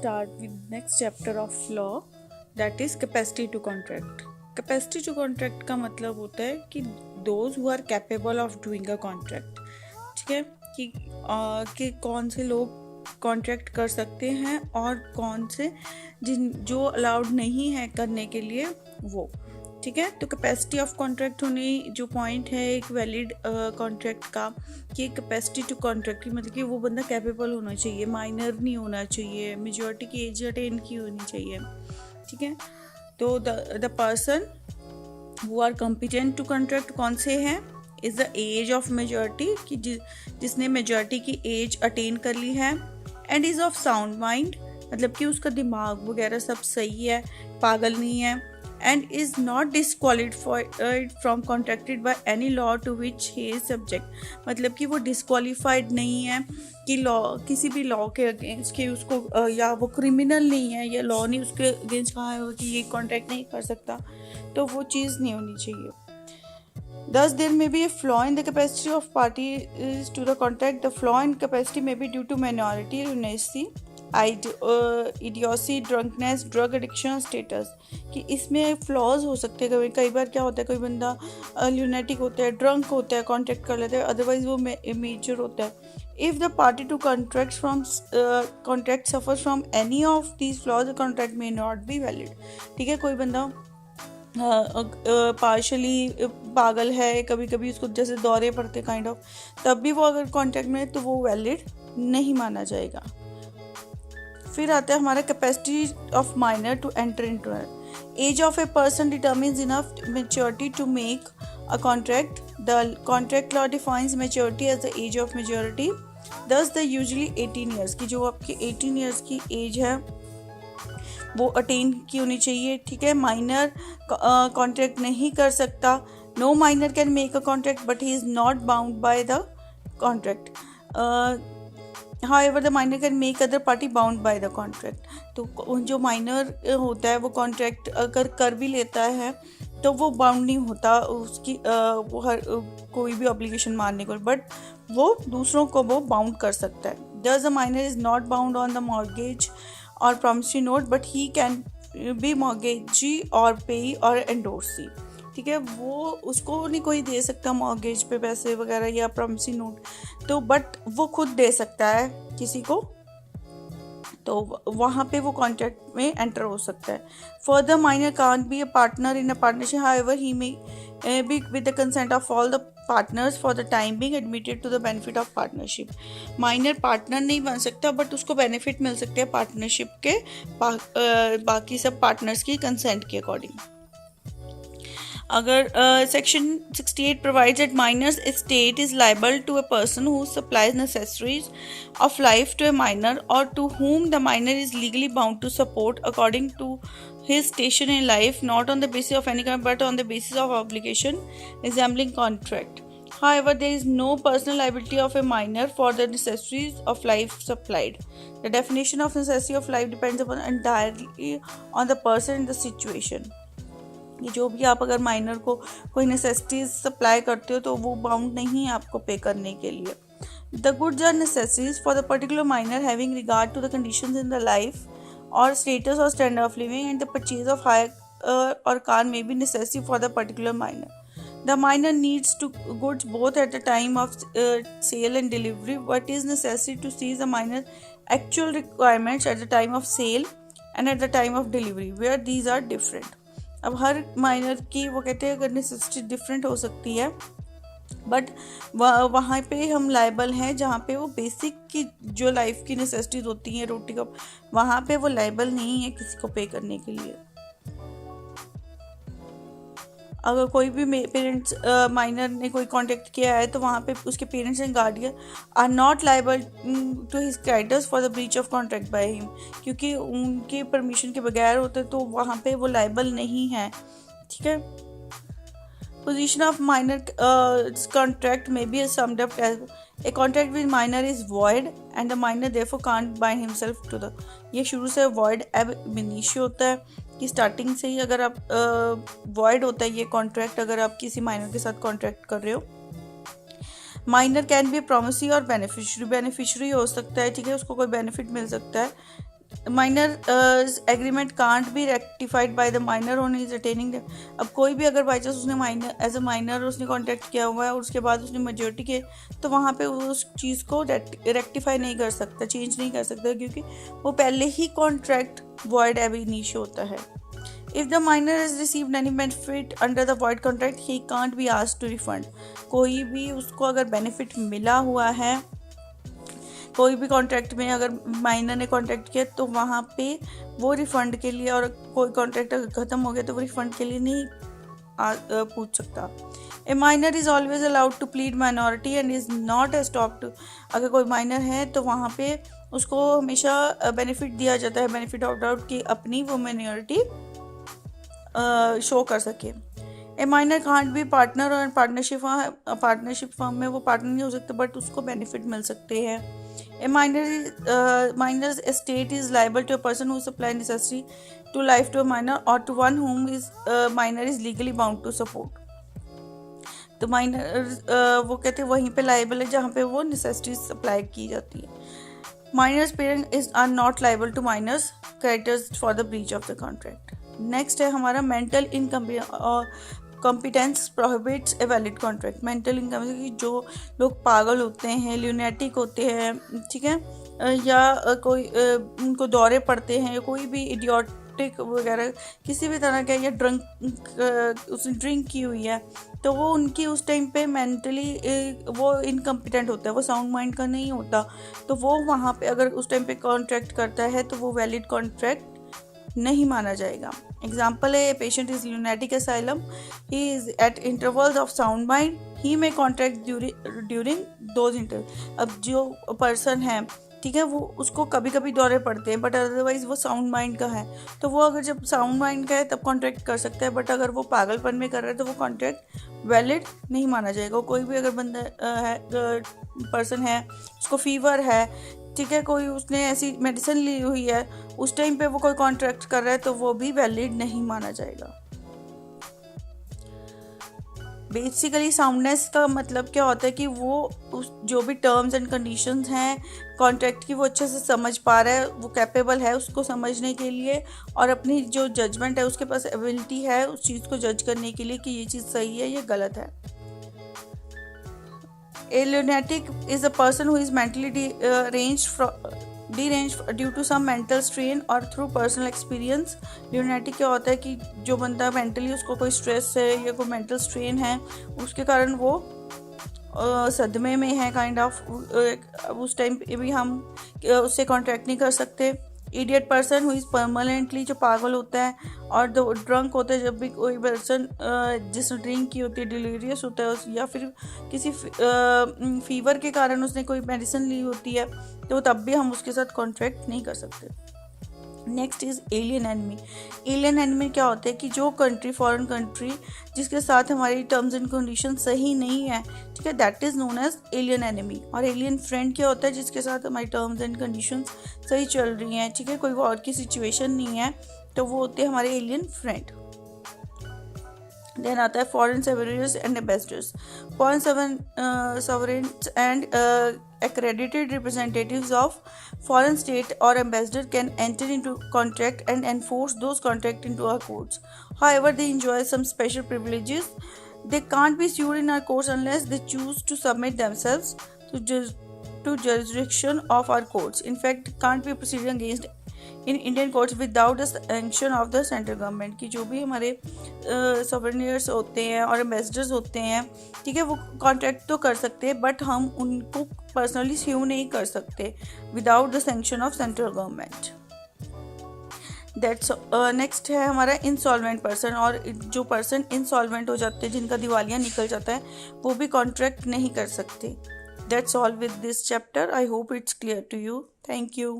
start with next chapter of law, that is capacity to contract. Capacity to contract का मतलब होता है कि those who are capable of doing a contract, ठीक है, कि कौन से लोग कॉन्ट्रैक्ट कर सकते हैं और कौन से जो अलाउड नहीं है करने के लिए वो, ठीक है। तो कैपेसिटी ऑफ कॉन्ट्रैक्ट होने जो पॉइंट है एक वैलिड कॉन्ट्रैक्ट का, कि कैपेसिटी टू कॉन्ट्रैक्ट की मतलब कि वो बंदा कैपेबल होना चाहिए, माइनर नहीं होना चाहिए, मेजॉरिटी की एज अटेन की होनी चाहिए, ठीक है। तो the person who are competent to contract कौन से हैं, is the age of majority, कि जिसने मेजॉरिटी की एज अटेन कर ली है, and is of sound mind, मतलब कि उसका दिमाग वगैरह सब सही है, पागल नहीं है, and is not disqualified from contracted by any law to which he is subject, मतलब कि वो disqualified नहीं है कि लॉ किसी भी लॉ के अगेंस्ट कि उसको या वो क्रिमिनल नहीं है या लॉ नहीं उसके अगेंस्ट कहा है कि ये कॉन्ट्रैक्ट नहीं कर सकता, तो वो चीज़ नहीं होनी चाहिए। Thus, there may be a flaw in the capacity of parties to the contract. The flaw in capacity may be due to minority, lunacy, idiocy, drunkenness, drug addiction, status, कि इसमें फ्लॉज हो सकते हैं। कई बार क्या होता है, कोई बंदा ल्यूनेटिक होता है, ड्रंक होता है, कॉन्ट्रैक्ट कर लेता है, अदरवाइज वो मेजर होता है। If the party to contract suffer from any of these flaws, the contract may not be valid, ठीक है। कोई बंदा पार्शली पागल है, कभी कभी उसको जैसे दौरे पड़ते काइंड ऑफ, तब भी वो अगर कॉन्ट्रैक्ट में है तो वो वैलिड नहीं माना जाएगा। फिर आता है हमारा capacity of minor to enter into age of a person determines enough maturity to make a contract. The contract law defines maturity age the age of majority. Thus the usually 18 years की जो आपकी 18 years की as है वो attain की होनी चाहिए, ठीक है। माइनर कॉन्ट्रैक्ट नहीं कर सकता। No minor can make a contract but he is not bound by the contract. However, the minor can make other party bound by the contract. तो जो माइनर होता है वो कॉन्ट्रैक्ट अगर कर भी लेता है तो वो बाउंड नहीं होता उसकी वो हर कोई भी ऑब्लिगेशन मानने को, बट वो दूसरों को वो बाउंड कर सकता है। Thus, the minor is not bound on the mortgage or promissory note, but he can be mortgagee or payee or endorsee, ठीक है। वो उसको नहीं कोई दे सकता मॉर्गेज पे पैसे वगैरह या प्रॉमिसरी नोट, तो बट वो खुद दे सकता है किसी को, तो वहाँ पे वो कॉन्ट्रैक्ट में एंटर हो सकता है। Further minor can't be a partner in a partnership, however he may be with the consent of all the partners for the time being admitted to the benefit of partnership. Minor partner नहीं बन सकता but उसको benefit मिल सकते हैं partnership के बाकी सब पार्टनर्स की कंसेंट के अकॉर्डिंग। अगर section 68 provides that minor's estate is liable to a person who supplies necessaries of life to a minor or to whom the minor is legally bound to support according to his station in life, not on the basis of any kind but on the basis of obligation resembling contract. However, there is no personal liability of a minor for the necessaries of life supplied. The definition of necessity of life depends upon entirely on the person and the situation. ये जो भी आप अगर minor को कोई necessities supply करते हो तो वो बाउंड नहीं है आपको पे करने के लिए। The goods are necessities for the particular minor having regard to the conditions in the life और स्टेटस और standard of living, and the purchase of hire और car may be necessity for the particular minor. The minor needs to goods both at the time of sale and delivery. What is necessity to sees the minor actual requirements at the time of sale and at the time of delivery, where these are different. अब हर minor की वो कहते हैं अगर necessity different हो सकती है, बट वहाँ पे हम लायबल हैं जहाँ पे वो बेसिक की जो लाइफ की नेसेसिटीज होती हैं, रोटी का, वहाँ पे वो लायबल नहीं है किसी को पे करने के लिए। अगर कोई भी पेरेंट्स माइनर ने कोई कॉन्टेक्ट किया है तो वहाँ पे उसके parents and guardian are not liable to his creditors for the breach of contract by him, क्योंकि उनके परमिशन के बगैर होते तो वहाँ पे वो लाइबल नहीं है, ठीक है। पोजीशन ऑफ माइनर कॉन्ट्रैक्ट में be summed up as a contract with minor is void and the minor therefore can't bind himself to the, ये शुरू से वॉइड एब इनिशियो होता है कि स्टार्टिंग से ही अगर आप वॉइड होता है ये कॉन्ट्रैक्ट अगर आप किसी माइनर के साथ कॉन्ट्रैक्ट कर रहे हो। माइनर कैन बी प्रॉमिसरी और बेनिफिशरी हो सकता है, ठीक है, उसको कोई बेनिफिट मिल सकता है minor agreement can't be rectified by the minor on is attaining. अब कोई भी अगर बाई चांस उसने माइनर एज अ माइनर उसने कॉन्ट्रैक्ट किया हुआ है और उसके बाद उसने मेजोरिटी के, तो वहाँ पे उस चीज़ को रेक्टिफाई नहीं कर सकता, चेंज नहीं कर सकता, क्योंकि वो पहले ही कॉन्ट्रैक्ट वॉइड एब इनिशियो होता है। If the minor has received any benefit under the void contract, he can't be asked to refund. कोई भी उसको अगर बेनिफिट मिला हुआ है, कोई भी कॉन्ट्रैक्ट में अगर माइनर ने कॉन्ट्रैक्ट किया तो वहाँ पे वो रिफंड के लिए, और कोई कॉन्ट्रैक्ट अगर ख़त्म हो गया तो वो रिफंड के लिए नहीं पूछ सकता। A minor is always allowed to plead minority and is not stop to. अगर कोई माइनर है तो वहाँ पे उसको हमेशा बेनिफिट दिया जाता है, बेनिफिट ऑफ डाउट, कि अपनी वो माइनॉरिटी शो कर सके। ए माइनर कांट बी पार्टनर, और पार्टनरशिप फर्म में वो पार्टनर नहीं हो सकते बट उसको बेनिफिट मिल सकते हैं। A minor's estate is liable to a person who supply necessary to life to a minor और to one whom is minor is legally bound to support. तो माइनर वो कहते हैं वहीं पे लाइबल है जहाँ पे वो नेसेसिटीज सप्लाई की जाती है। Minors parent are not liable to minors creditors for the breach of the contract. Next है हमारा mental incompetence prohibits a valid contract. Mental incompetence, जो लोग पागल होते हैं, ल्यूनेटिक होते हैं, ठीक है, या कोई उनको दौरे पड़ते हैं, या कोई भी इडियोटिक वगैरह किसी भी तरह का, या उसने ड्रिंक की हुई है, तो वो उनकी उस टाइम पे मेंटली वो इनकम्पिटेंट होता है, वो साउंड माइंड का नहीं होता, तो वो वहाँ पे अगर उस टाइम पे कॉन्ट्रैक्ट करता है तो वो वैलिड कॉन्ट्रैक्ट नहीं माना जाएगा। एग्जाम्पल है, patient is lunatic asylum, he is at intervals of sound mind, he may contract during those interval. अब जो पर्सन है, ठीक है, वो उसको कभी कभी दौरे पड़ते हैं बट अदरवाइज वो साउंड माइंड का है, तो वो अगर जब साउंड माइंड का है तब कॉन्ट्रैक्ट कर सकता है, बट अगर वो पागलपन में कर रहा है तो वो कॉन्ट्रैक्ट वैलिड नहीं माना जाएगा। कोई भी अगर बंदा है, पर्सन है, उसको फीवर है, ठीक है, कोई उसने ऐसी मेडिसिन ली हुई है, उस टाइम पे वो कोई कॉन्ट्रैक्ट कर रहा है तो वो भी वैलिड नहीं माना जाएगा। बेसिकली साउंडनेस का मतलब क्या होता है कि वो जो भी टर्म्स एंड कंडीशंस हैं कॉन्ट्रैक्ट की वो अच्छे से समझ पा रहा है, वो कैपेबल है उसको समझने के लिए, और अपनी जो जजमेंट है उसके पास एबिलिटी है उस चीज़ को जज करने के लिए कि ये चीज़ सही है, ये गलत है। A lunatic is a person who is mentally deranged due to some mental strain or through personal experience। lunatic क्या होता है कि जो बंदा मेंटली उसको कोई स्ट्रेस है या कोई मेंटल स्ट्रेन है, उसके कारण वो सदमे में है काइंड ऑफ, उस टाइम पे भी हम उससे कॉन्ट्रैक्ट नहीं कर सकते। Idiot person who is permanently, जो पागल होता है, और ड्रंक होता है, जब भी कोई पर्सन जिसने ड्रिंक की होती है डिलीरियस होता है, या फिर किसी फीवर के कारण उसने कोई मेडिसिन ली होती है, तो तब भी हम उसके साथ कॉन्ट्रैक्ट नहीं कर सकते। Next is alien enemy. Alien enemy क्या होता है कि जो कंट्री, फॉरेन कंट्री जिसके साथ हमारी टर्म्स एंड कंडीशन सही नहीं है, ठीक है, that is known as alien enemy. और एलियन फ्रेंड क्या होता है, जिसके साथ हमारी टर्म्स एंड कंडीशन सही चल रही हैं, ठीक है, कोई और की सिचुएशन नहीं है, तो वो होते हैं हमारे एलियन फ्रेंड। देन आता है foreign sovereigns and ambassadors. Foreign sovereigns and accredited representatives of foreign state or ambassador can enter into contract and enforce those contracts into our courts. However, they enjoy some special privileges. They can't be sued in our courts unless they choose to submit themselves to jurisdiction of our courts. In fact, can't be proceeded against in Indian courts without the sanction of the central government। की जो भी हमारे सॉवरेनियर्स होते हैं और ambassadors होते हैं, ठीक है, वो कॉन्ट्रैक्ट तो कर सकते हैं बट हम उनको पर्सनली स्यू नहीं कर सकते without the sanction of central government. That's next है हमारा इंसॉल्वेंट पर्सन। और जो पर्सन इंसॉल्वेंट हो जाते हैं, जिनका दिवालिया निकल जाता है, वो भी कॉन्ट्रैक्ट नहीं कर सकते। That's all with this chapter. I hope it's clear to you. Thank you.